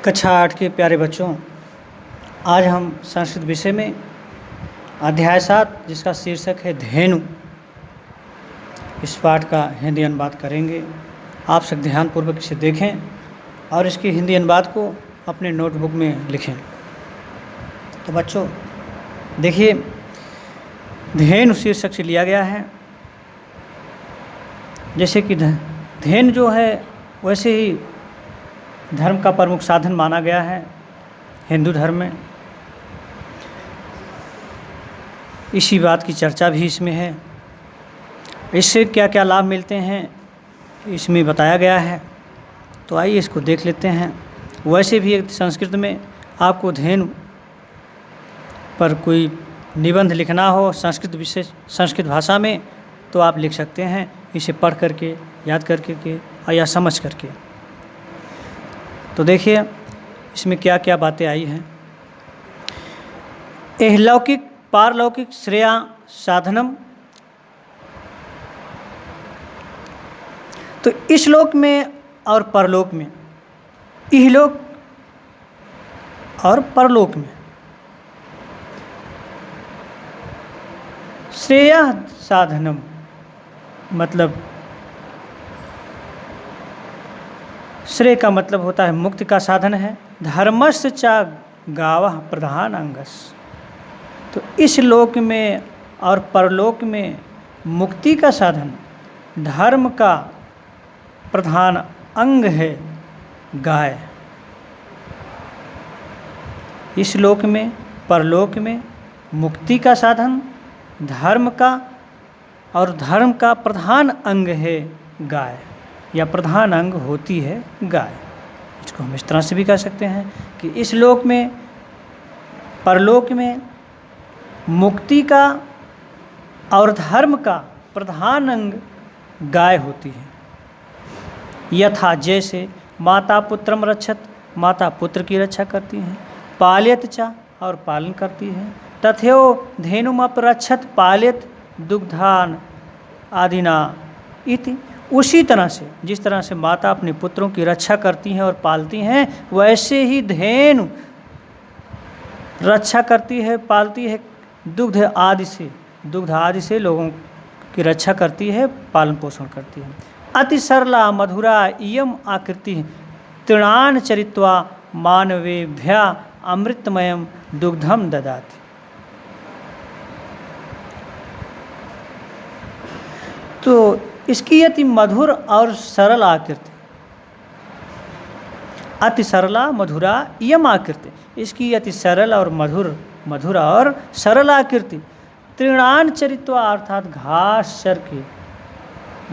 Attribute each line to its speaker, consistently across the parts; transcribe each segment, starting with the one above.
Speaker 1: कक्षा 8 के प्यारे बच्चों, आज हम संस्कृत विषय में अध्याय 7 जिसका शीर्षक है धेनु, इस पाठ का हिंदी अनुवाद करेंगे। आप सब ध्यानपूर्वक इसे देखें और इसके हिंदी अनुवाद को अपने नोटबुक में लिखें। तो बच्चों देखिए, धेनु शीर्षक से लिया गया है। जैसे कि धेनु जो है वैसे ही धर्म का प्रमुख साधन माना गया है हिंदू धर्म में। इसी बात की चर्चा भी इसमें है। इससे क्या क्या लाभ मिलते हैं इसमें बताया गया है। तो आइए इसको देख लेते हैं। वैसे भी एक संस्कृत में आपको धेनु पर कोई निबंध लिखना हो संस्कृत विषय संस्कृत भाषा में तो आप लिख सकते हैं, इसे पढ़ करके, याद करके या समझ करके। तो देखिए इसमें क्या क्या बातें आई हैं। इहलौकिक पारलौकिक श्रेया साधनम। तो इस लोक में और परलोक में, इहलोक और परलोक में श्रेया साधनम मतलब श्रेय का मतलब होता है मुक्ति का साधन है। धर्मस्य चा गावः प्रधान अंगस। तो इस लोक में और परलोक में मुक्ति का साधन धर्म का प्रधान अंग है गाय। इस लोक में परलोक में मुक्ति का साधन धर्म का और धर्म का प्रधान अंग है गाय, या प्रधान अंग होती है गाय। इसको हम इस तरह से भी कह सकते हैं कि इस लोक में परलोक में मुक्ति का और धर्म का प्रधान अंग गाय होती है। यथा जैसे माता पुत्रम रक्षत, माता पुत्र की रक्षा करती हैं, पालयत चा और पालन करती है, तथैव धेनुम अपरक्षत पालयत दुग्धान आदिना इति। उसी तरह से जिस तरह से माता अपने पुत्रों की रक्षा करती हैं और पालती हैं, वैसे ही धेनु रक्षा करती है, पालती है दुग्ध आदि से लोगों की रक्षा करती है, पालन पोषण करती है। अति सरला मधुरा इयम आकृति तृणान चरित्वा मानवेभ्या अमृतमयम दुग्धम ददाति। तो इसकी अति मधुर और सरल आकृति, अति सरला मधुरा इयम आकृति, इसकी अति सरल और मधुर और सरल आकृति तृणान चरित्वा अर्थात घास चर के,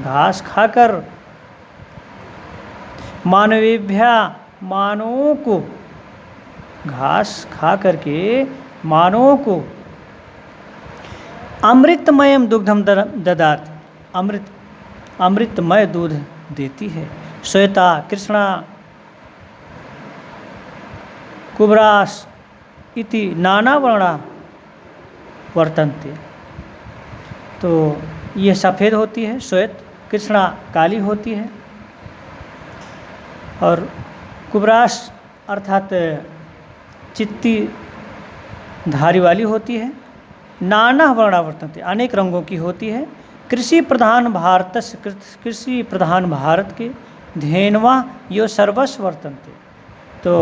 Speaker 1: घास खाकर मानवेभ्या मानवों को, घास खा करके मानवों को अमृतमयम दुग्धम ददाति, अमृतमय दूध देती है। श्वेता कृष्णा कुब्रास इति नाना वर्णा वर्तन्ते। तो ये सफ़ेद होती है श्वेत, कृष्णा काली होती है, और कुब्रास अर्थात चित्ती धारी वाली होती है। नाना वर्णा वर्तन्ते अनेक रंगों की होती है। कृषि प्रधान भारत के धेनवा यो सर्वस्व वर्तन्ते। तो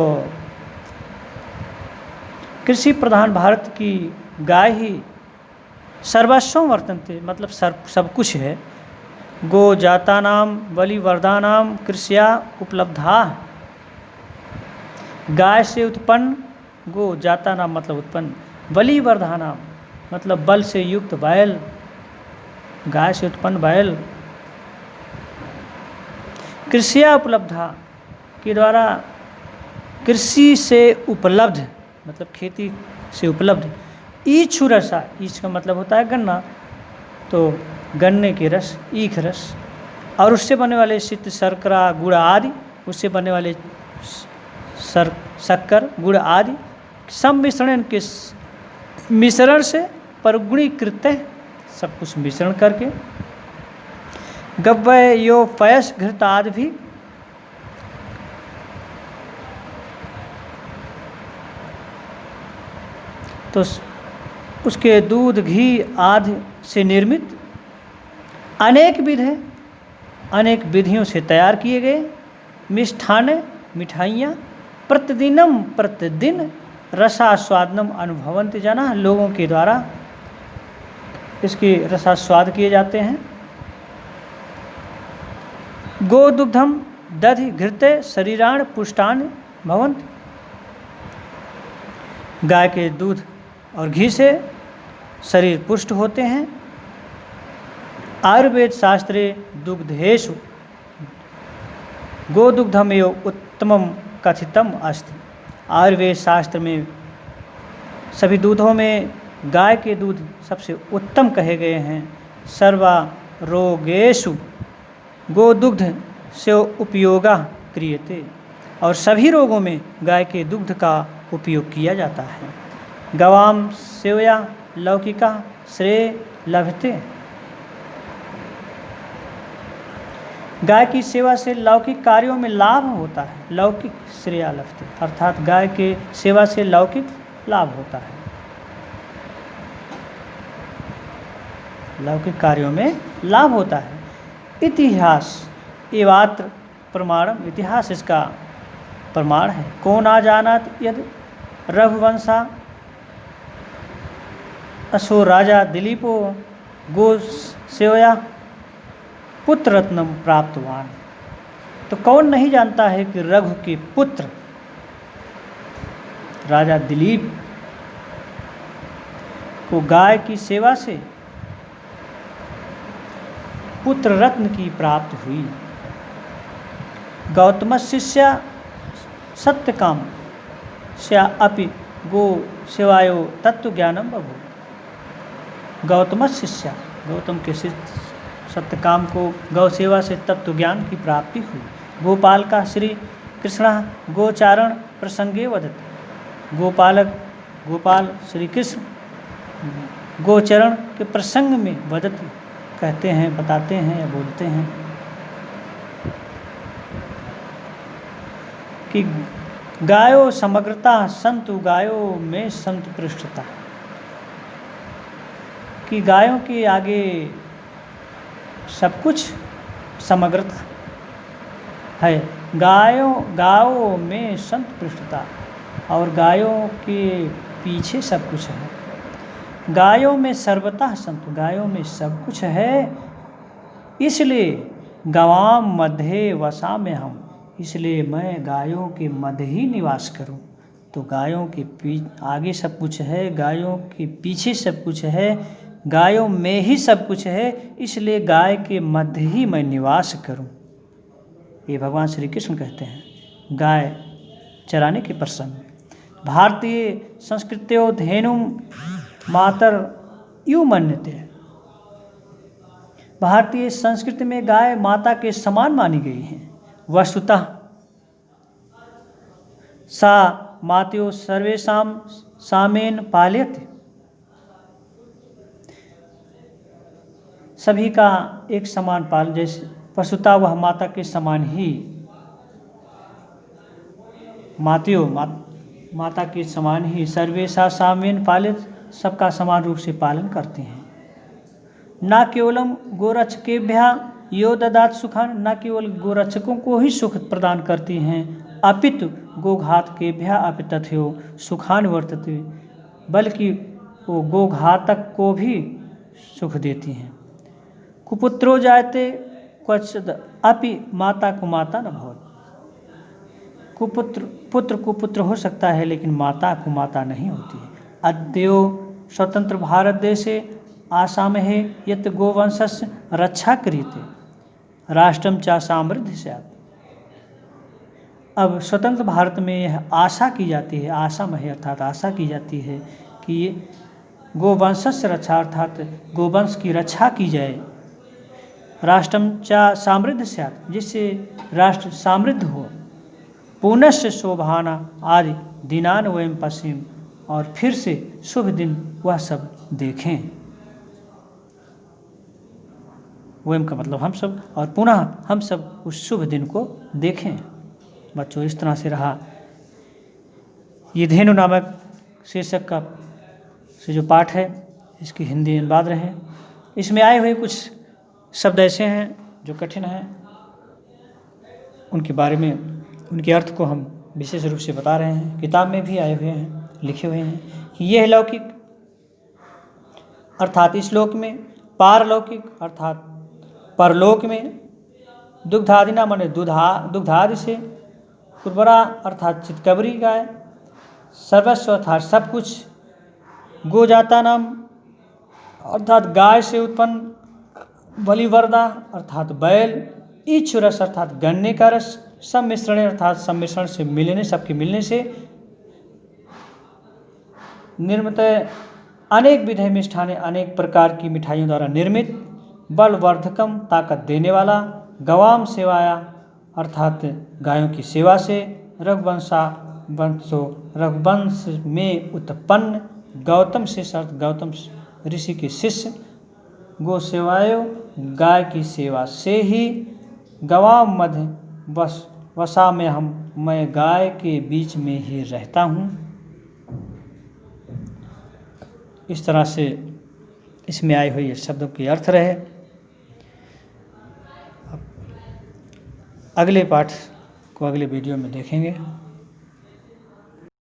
Speaker 1: कृषि प्रधान भारत की गाय ही सर्वस्व वर्तन्ते मतलब सब कुछ है। गो जातानाम बलिवर्धानाम कृष्या उपलब्धा। गाय से उत्पन्न, गो जातानाम मतलब उत्पन्न, बलिवर्धानाम मतलब बल से युक्त बैल, गाय से उत्पन्न बैल, कृष्या उपलब्धा के द्वारा कृषि से उपलब्ध मतलब खेती से उपलब्ध। ईक्षु रसा, ईच का मतलब होता है गन्ना, तो गन्ने के रस, ईख रस, और उससे बनने वाले शीत शर्करा गुड़ आदि, उससे बनने वाले शक्कर गुड़ आदि सम्मिश्रण के मिश्रण से परगुणीकृत है, सब कुछ मिश्रण करके गव्य यो पयस घृतादि भी तो उसके दूध घी आदि से निर्मित अनेक विधियों से तैयार किए गए मिष्ठान मिठाइयाँ प्रतिदिन रसास्वादनम अनुभवन्ति जना, लोगों के द्वारा इसके रसास्वाद किए जाते हैं। गोदुग्धम दधि घृते शरीराण पुष्टान भवन्ति, गाय के दूध और घी से शरीर पुष्ट होते हैं। आयुर्वेद शास्त्रे दुग्धेषु गोदुग्धमेव उत्तमम कथितम अस्ति, आयुर्वेद शास्त्र में सभी दूधों में गाय के दूध सबसे उत्तम कहे गए हैं। सर्वा रोगेषु गोदुग्ध से उपयोगा क्रियते, और सभी रोगों में गाय के दुग्ध का उपयोग किया जाता है। गवाम सेवया लौकिका श्रेय लभते, गाय की सेवा से लौकिक कार्यों में लाभ होता है। लौकिक श्रेय लभते अर्थात गाय के सेवा से लौकिक लाभ होता है, लौकिक कार्यों में लाभ होता है। इतिहास एवात्र प्रमाणम, इतिहास इसका प्रमाण है। को ना जानात यदि रघुवंशा असो राजा दिलीपो गो सेवया पुत्र रत्नम प्राप्तवान, तो कौन नहीं जानता है कि रघु के पुत्र राजा दिलीप को गाय की सेवा से पुत्र रत्न की प्राप्त हुई। गौतम शिष्य सत्यकाम स्या अपि गो सेवायो तत्व ज्ञानम बभू, गौतम शिष्य गौतम के शिष्य सत्यकाम को गौ सेवा से तत्व ज्ञान की प्राप्ति हुई। गोपाल का श्री कृष्ण गोचारण प्रसंगे वदति, गोपाल श्री कृष्ण गोचरण के प्रसंग में वदति कहते हैं, बताते हैं या बोलते हैं कि गायो समग्रता संतु गायो में संत पृष्ठता, कि गायों के आगे सब कुछ समग्रता है। गायों में संत पृष्ठता, और गायों के पीछे सब कुछ है। गायों में सर्वतः संत, गायों में सब कुछ है, इसलिए गवाम मध्य वसा में हम, इसलिए मैं गायों के मध्य ही निवास करूं। तो गायों के आगे सब कुछ है, गायों के पीछे सब कुछ है, गायों में ही सब कुछ है, इसलिए गाय के मध्य ही मैं निवास करूं। ये भगवान श्री कृष्ण कहते हैं गाय चराने के प्रसंग में। भारतीय संस्कृत्यो धेनुम मातर यू मन्यते, भारतीय संस्कृति में गाय माता के समान मानी गई है। वस्तुतः सा मातयो सर्वेषां सामेन पालयति, सभी का एक समान पालन, जैसे वस्तुतः वह माता के समान ही माता के समान ही सर्वेषां सामेन पालित, सबका समान रूप से पालन करते हैं। न केवलम गोरक्षकेभ्यः यो ददात सुखान, न केवल गोरक्षकों को ही सुख प्रदान करती हैं, अपितु गोघातकेभ्यः अपि तथैव सुखान वर्तते, बल्कि वो गोघातक को भी सुख देती हैं। कुपुत्रो जायते क्वचिद अपि माता कुमाता न भवति, पुत्र कुपुत्र हो सकता है लेकिन माता कुमाता नहीं होती है। अद्यो स्वतंत्र भारत देशे आसामहे यत् गोवंशस्य रक्षा क्रियते राष्ट्रम च समृद्ध स्यात्, अब स्वतंत्र भारत में यह आशा की जाती है, आसामहे अर्थात आशा की जाती है कि गोवंशस्य रक्षा अर्थात गोवंश की रक्षा की जाए, राष्ट्रम च समृद्ध स्यात्, जिससे राष्ट्र समृद्ध हो। पुनश्च शोभाना आदि दिनान वयम पश्चिम, और फिर से शुभ दिन वह सब देखें। वयम का मतलब हम सब, और पुनः हम सब उस शुभ दिन को देखें। बच्चों, इस तरह से रहा ये धेनु नामक शीर्षक का से जो पाठ है इसकी हिंदी अनुवाद रहे। इसमें आए हुए कुछ शब्द ऐसे हैं जो कठिन हैं, उनके बारे में उनके अर्थ को हम विशेष रूप से बता रहे हैं। किताब में भी आए हुए हैं, लिखे हुए हैं कि यह लौकिक अर्थात इस लोक में, पारलौकिक अर्थात परलोक में, दुग्धादि ना माने दुग्धादि से, उर्वरा अर्थात चितकबरी गाय, सर्वस्व अर्थात सब कुछ, गोजाता नाम अर्थात गाय से उत्पन्न, बलिवर्दा अर्थात बैल, इच्छुरस अर्थात गन्ने का रस, सम्मिश्रण अर्थात सम्मिश्रण से मिलने, सबके मिलने से, निर्मित अनेक विधि मिष्ठाने अनेक प्रकार की मिठाइयों द्वारा निर्मित, बलवर्धकम ताकत देने वाला, गवाम सेवाया अर्थात गायों की सेवा से, रघुवंश में उत्पन्न, गौतम शिष्य अर्थ गौतम ऋषि के शिष्य, गो सेवायो गाय की सेवा से ही, गवाम मध्य वसा में मैं गाय के बीच में ही रहता हूँ। इस तरह से इसमें आए हुए शब्दों के अर्थ रहे। अगले पाठ को अगले वीडियो में देखेंगे।